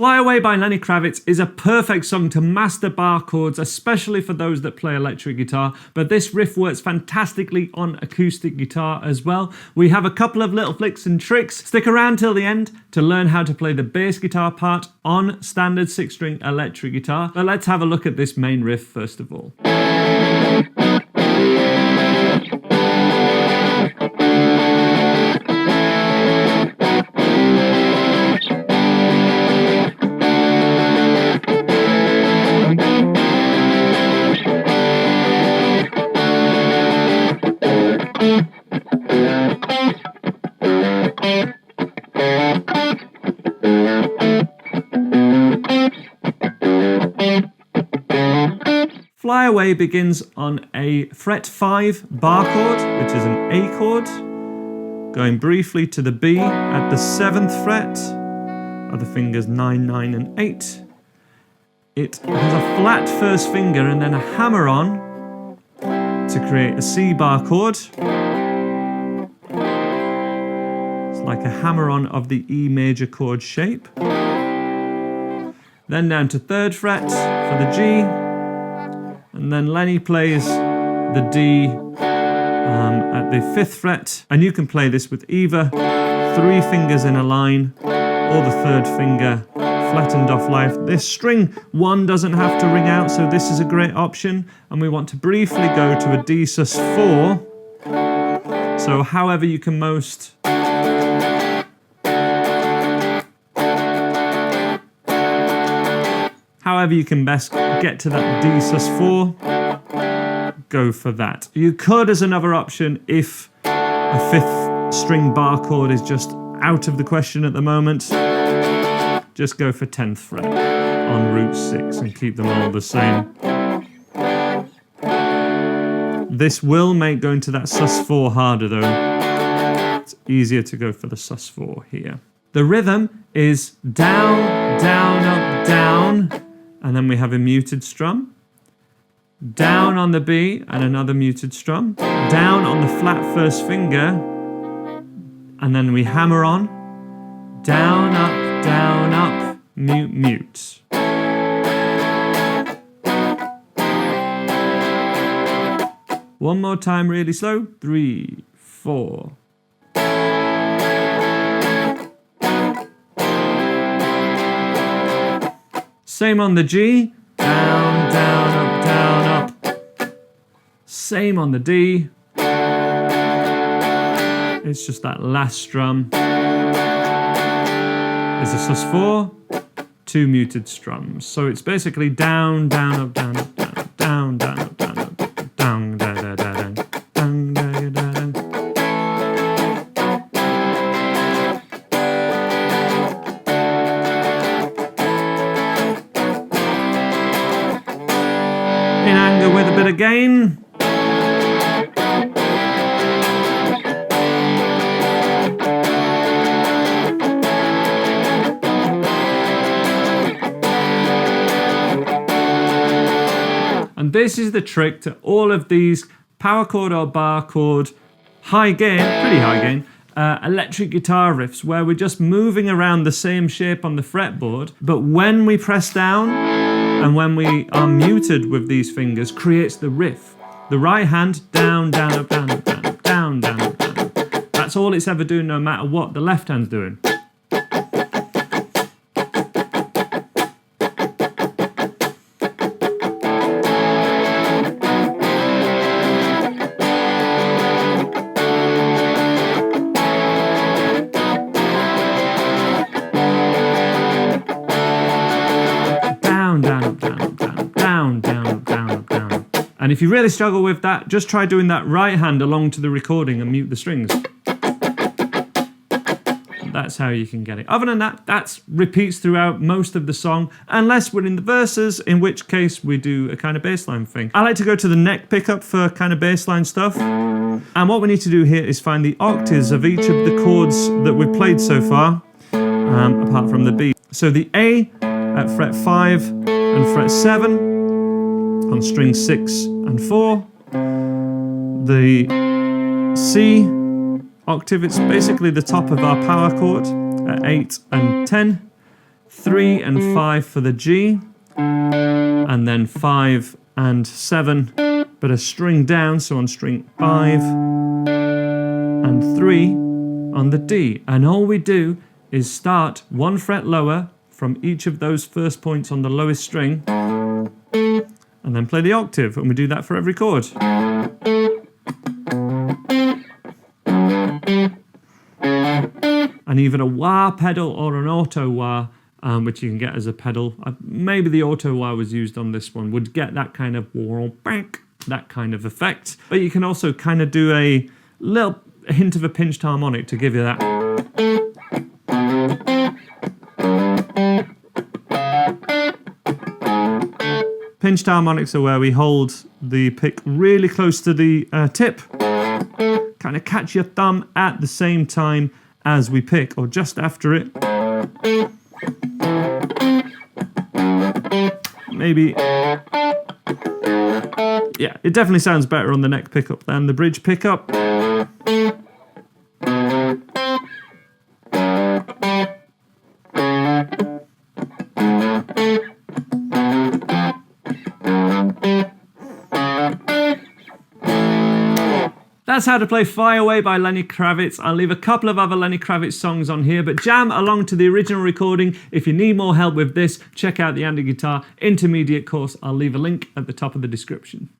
Fly Away by Lenny Kravitz is a perfect song to master bar chords, especially for those that play electric guitar, but this riff works fantastically on acoustic guitar as well. We have a couple of little flicks and tricks. Stick around till the end to learn how to play the bass guitar part on standard 6-string electric guitar. But let's have a look at this main riff first of all. Fly Away begins on a fret 5 bar chord, which is an A chord, going briefly to the B at the 7th fret of the fingers 9, 9 and 8. It has a flat first finger and then a hammer on to create a C bar chord. It's like a hammer on of the E major chord shape. Then down to 3rd fret for the G. And then Lenny plays the D at the 5th fret. And you can play this with either 3 fingers in a line or the 3rd finger flattened off live. This string 1 doesn't have to ring out, so this is a great option. And we want to briefly go to a D sus4. So however you can most however you can best get to that D sus4, go for that. You could, as another option, if a 5th string bar chord is just out of the question at the moment, just go for 10th fret on root 6 and keep them all the same. This will make going to that sus4 harder though. It's easier to go for the sus4 here. The rhythm is down, down, up, down. And then we have a muted strum, down on the B and another muted strum, down on the flat first finger, and then we hammer on, down, up, mute, mute. One more time really slow, 3, 4. Same on the G, down, up. Same on the D. It's just that last strum. It's a sus4, 2 muted strums. So it's basically down, up, down, up, down, up, down, up, down, up, down, da, da, da, da, down, da, da, da. In anger with a bit of gain. And this is the trick to all of these power chord or bar chord, high gain, pretty high gain, electric guitar riffs where we're just moving around the same shape on the fretboard, but when we press down, and when we are muted with these fingers, creates the riff. The right hand, down, up, down, up, down, up, down, up, down, up. That's all it's ever doing no matter what the left hand's doing. And if you really struggle with that, just try doing that right hand along to the recording and mute the strings. That's how you can get it. Other than that, that repeats throughout most of the song, unless we're in the verses, in which case we do a kind of bass line thing. I like to go to the neck pickup for kind of bass line stuff. And what we need to do here is find the octaves of each of the chords that we've played so far, apart from the B. So the A at fret 5 and fret 7, on string 6 and 4. The C octave, it's basically the top of our power chord at 8 and 10. 3 and 5 for the G, and then 5 and 7, but a string down, so on string 5 and 3 on the D. And all we do is start 1 fret lower from each of those first points on the lowest string, and then play the octave, and we do that for every chord. And even a wah pedal or an auto wah, which you can get as a pedal, maybe the auto wah was used on this one, would get that kind of that kind of effect. But you can also kind of do a little hint of a pinched harmonic to give you that. Pinched harmonics are where we hold the pick really close to the tip, kind of catch your thumb at the same time as we pick, or just after it. Maybe. Yeah, it definitely sounds better on the neck pickup than the bridge pickup. That's how to play Fly Away by Lenny Kravitz. I'll leave a couple of other Lenny Kravitz songs on here, but jam along to the original recording. If you need more help with this, check out the Andy Guitar Intermediate course. I'll leave a link at the top of the description.